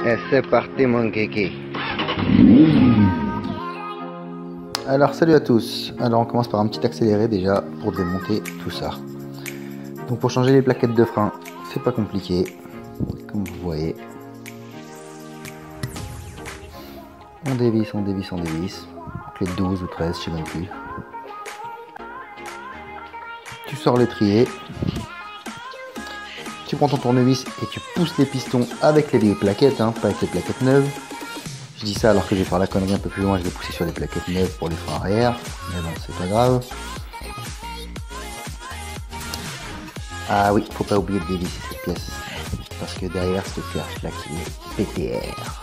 Et c'est parti mon kéké. Alors salut à tous, alors on commence par un petit accéléré déjà pour démonter tout ça. Donc pour changer les plaquettes de frein, c'est pas compliqué, comme vous voyez. On dévisse, on dévisse, on dévisse. Donc les 12 ou 13, je sais même plus. Tu sors l'étrier. Tu prends ton tournevis et tu pousses les pistons avec les vieilles plaquettes, hein, pas avec les plaquettes neuves. Je dis ça alors que je vais faire la connerie un peu plus loin, je vais pousser sur les plaquettes neuves pour les freins arrière. Mais bon, c'est pas grave. Ah oui, faut pas oublier de dévisser cette pièce. Parce que derrière cette perche là qui est PTR.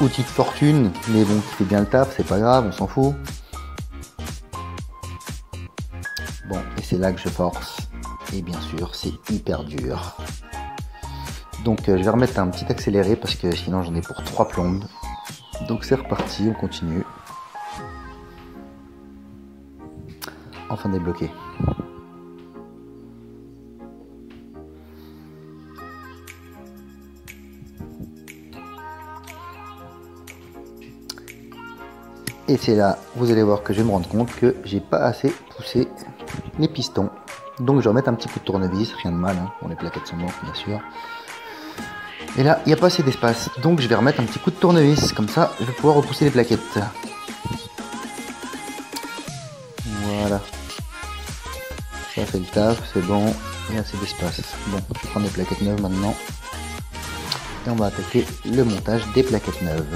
Outil de fortune, mais bon, qui fait bien le taf, c'est pas grave, on s'en fout. Bon, et c'est là que je force. Et bien sûr, c'est hyper dur. Donc je vais remettre un petit accéléré parce que sinon j'en ai pour 3 plombes. Donc c'est reparti, on continue. Enfin débloqué. Et c'est là, vous allez voir que je vais me rendre compte que j'ai pas assez poussé les pistons. Donc je vais remettre un petit coup de tournevis, rien de mal, hein. Bon, les plaquettes sont mortes bien sûr. Et là, il n'y a pas assez d'espace, donc je vais remettre un petit coup de tournevis, comme ça je vais pouvoir repousser les plaquettes. Voilà. Ça fait le taf, c'est bon, il y a assez d'espace. Bon, je vais prendre les plaquettes neuves maintenant. Et on va attaquer le montage des plaquettes neuves.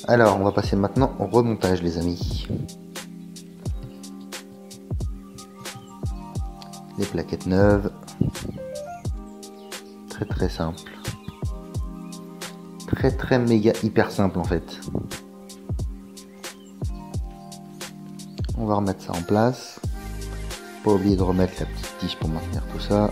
Alors, on va passer maintenant au remontage, les amis. Les plaquettes neuves. Très très simple. Très très méga hyper simple en fait. On va remettre ça en place. Pas oublier de remettre la petite tige pour maintenir tout ça.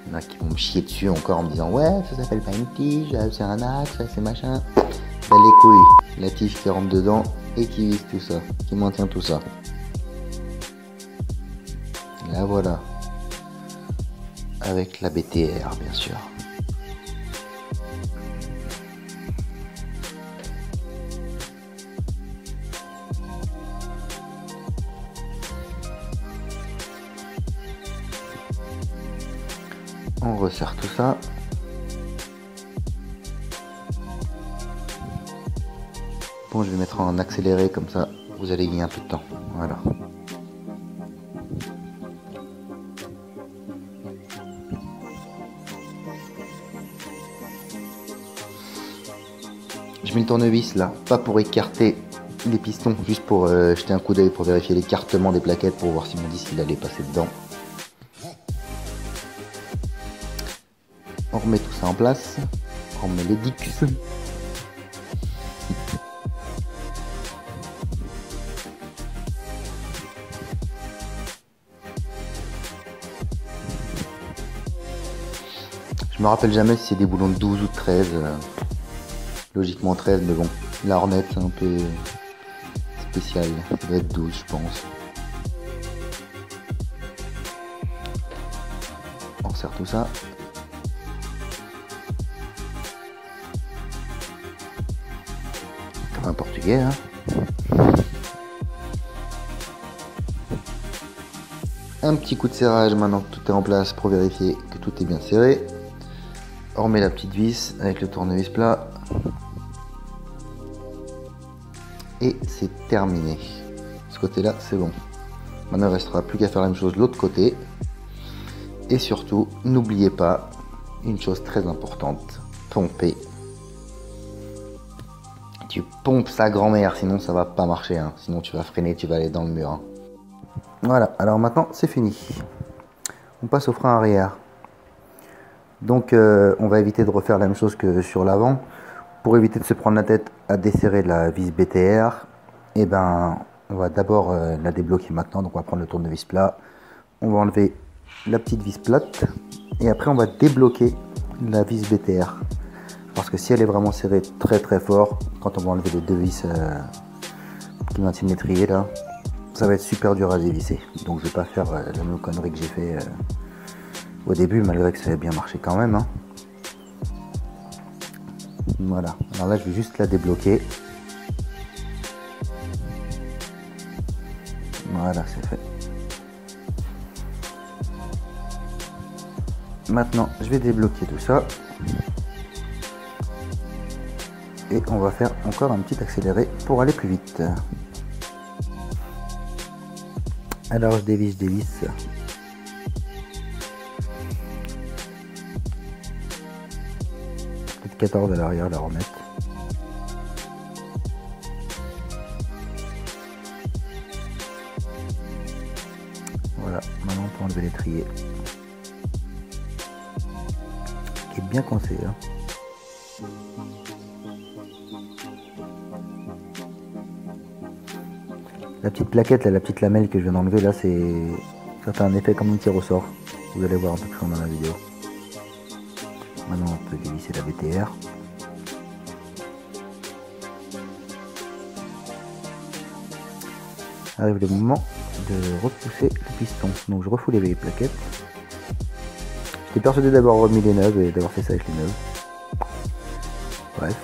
Il y en a qui vont me chier dessus encore en me disant ouais, ça s'appelle pas une tige, c'est un axe, c'est machin. Bah les couilles, la tige qui rentre dedans et qui vise tout ça, qui maintient tout ça. Là voilà. Avec la BTR bien sûr. On resserre tout ça. Bon, je vais mettre en accéléré comme ça, vous allez gagner un peu de temps. Voilà. Je mets le tournevis là, pas pour écarter les pistons, juste pour jeter un coup d'œil pour vérifier l'écartement des plaquettes pour voir si mon disque il allait passer dedans. On remet tout ça en place, on remet les dix. Je me rappelle jamais si c'est des boulons de 12 ou de 13. Logiquement 13, mais bon, la Hornet c'est un peu spécial, ça doit être 12 je pense. On resserre tout ça. Comme un portugais, hein. Un petit coup de serrage maintenant que tout est en place pour vérifier que tout est bien serré. On remet la petite vis avec le tournevis plat. Et c'est terminé. Ce côté-là, c'est bon. Maintenant, il ne restera plus qu'à faire la même chose de l'autre côté. Et surtout, n'oubliez pas une chose très importante, pomper. Tu pompes sa grand-mère, sinon ça va pas marcher, hein. Sinon tu vas freiner, tu vas aller dans le mur, hein. Voilà, alors maintenant c'est fini. on passe au frein arrière. Donc on va éviter de refaire la même chose que sur l'avant. Pour éviter de se prendre la tête à desserrer la vis BTR, et ben on va d'abord la débloquer maintenant. Donc on va prendre le tournevis plat, on va enlever la petite vis plate et après on va débloquer la vis BTR. Parce que si elle est vraiment serrée très très fort, quand on va enlever les deux vis qui maintiennent l'étrier là, ça va être super dur à dévisser. Donc je vais pas faire la même connerie que j'ai fait au début, malgré que ça ait bien marché quand même. Hein. Voilà, alors là je vais juste la débloquer. Voilà, c'est fait. Maintenant, je vais débloquer tout ça. Et on va faire encore un petit accéléré pour aller plus vite. Alors je dévisse. Peut-être 14 à l'arrière, la remettre. Voilà, maintenant on peut enlever l'étrier. Qui est bien coincé. Hein. La petite plaquette, là, la petite lamelle que je viens d'enlever, là, c'est ça fait un effet comme un petit ressort. Vous allez voir un peu plus dans la vidéo. Maintenant, on peut dévisser la BTR. Arrive le moment de repousser le piston. Donc, je refous les plaquettes. J'étais persuadé d'avoir remis les neuves et d'avoir fait ça avec les neuves. Bref.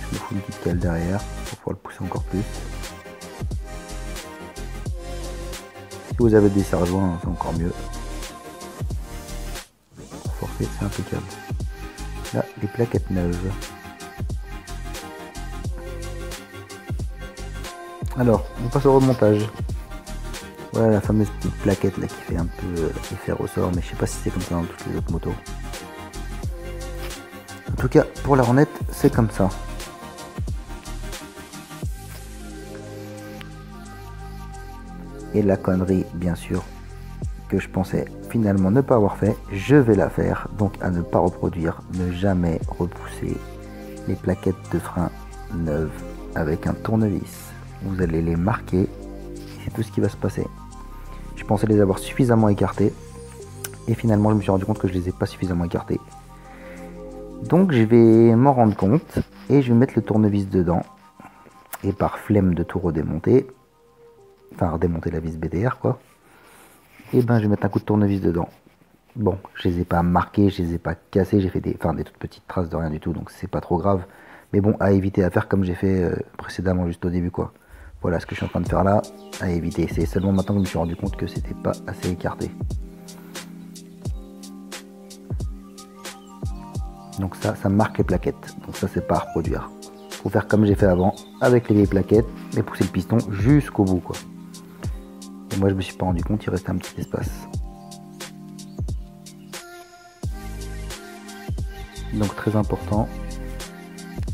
Je me fous une petite cale derrière pour pouvoir le pousser encore plus. Si vous avez des serre-joints, c'est encore mieux. Pour forcer, c'est impeccable. Là, les plaquettes neuves. Alors, on passe au remontage. Voilà la fameuse petite plaquette là qui fait un peu effet ressort, mais je sais pas si c'est comme ça dans toutes les autres motos. En tout cas, pour la Hornet, c'est comme ça. Et la connerie, bien sûr, que je pensais finalement ne pas avoir fait, je vais la faire. Donc à ne pas reproduire, ne jamais repousser les plaquettes de frein neuves avec un tournevis. Vous allez les marquer, c'est tout ce qui va se passer. Je pensais les avoir suffisamment écartés et finalement je me suis rendu compte que je les ai pas suffisamment écartés. Donc je vais m'en rendre compte et je vais mettre le tournevis dedans et par flemme de tout redémonter, enfin redémonter la vis BTR quoi, et ben je vais mettre un coup de tournevis dedans. Bon, je les ai pas marqués, je les ai pas cassés, j'ai fait des toutes petites traces de rien du tout, donc c'est pas trop grave. Mais bon, à éviter à faire comme j'ai fait précédemment juste au début quoi. Voilà ce que je suis en train de faire là, à éviter. C'est seulement maintenant que je me suis rendu compte que c'était pas assez écarté. Donc ça marque les plaquettes. Donc ça c'est pas à reproduire. Faut faire comme j'ai fait avant, avec les vieilles plaquettes, et pousser le piston jusqu'au bout quoi. Et moi je me suis pas rendu compte, il restait un petit espace. Donc très important.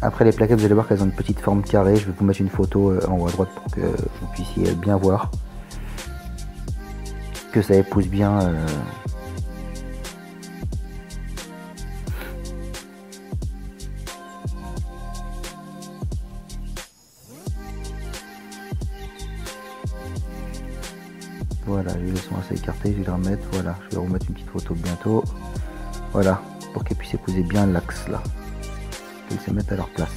Après les plaquettes, vous allez voir qu'elles ont une petite forme carrée. Je vais vous mettre une photo en haut à droite pour que vous puissiez bien voir que ça épouse bien voilà, les sont assez écartés, je vais les remettre. Voilà, je vais vous remettre une petite photo bientôt. Voilà, pour qu'elles puissent épouser bien l'axe là. Qu'elles se mettent à leur place.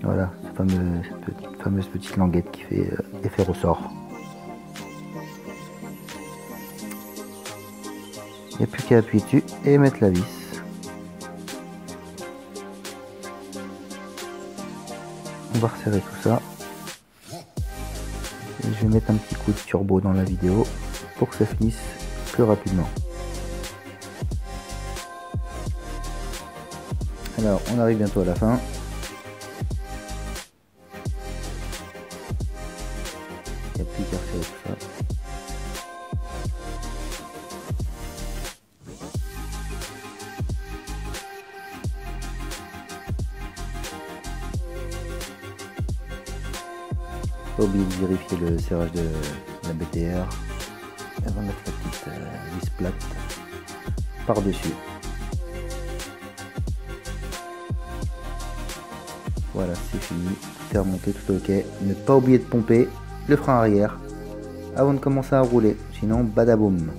Voilà, cette fameuse petite languette qui fait effet ressort. Il n'y a plus qu'à appuyer dessus et mettre la vis. On va resserrer tout ça. Et je vais mettre un petit coup de turbo dans la vidéo pour que ça finisse plus rapidement. Alors, on arrive bientôt à la fin. Il n'y a plus qu'à resserrer tout ça. Pas oublier de vérifier le serrage de la BTR avant de mettre la petite vis plate par dessus. Voilà, c'est fini, tout est remonté, tout ok. Ne pas oublier de pomper le frein arrière avant de commencer à rouler, sinon badaboum.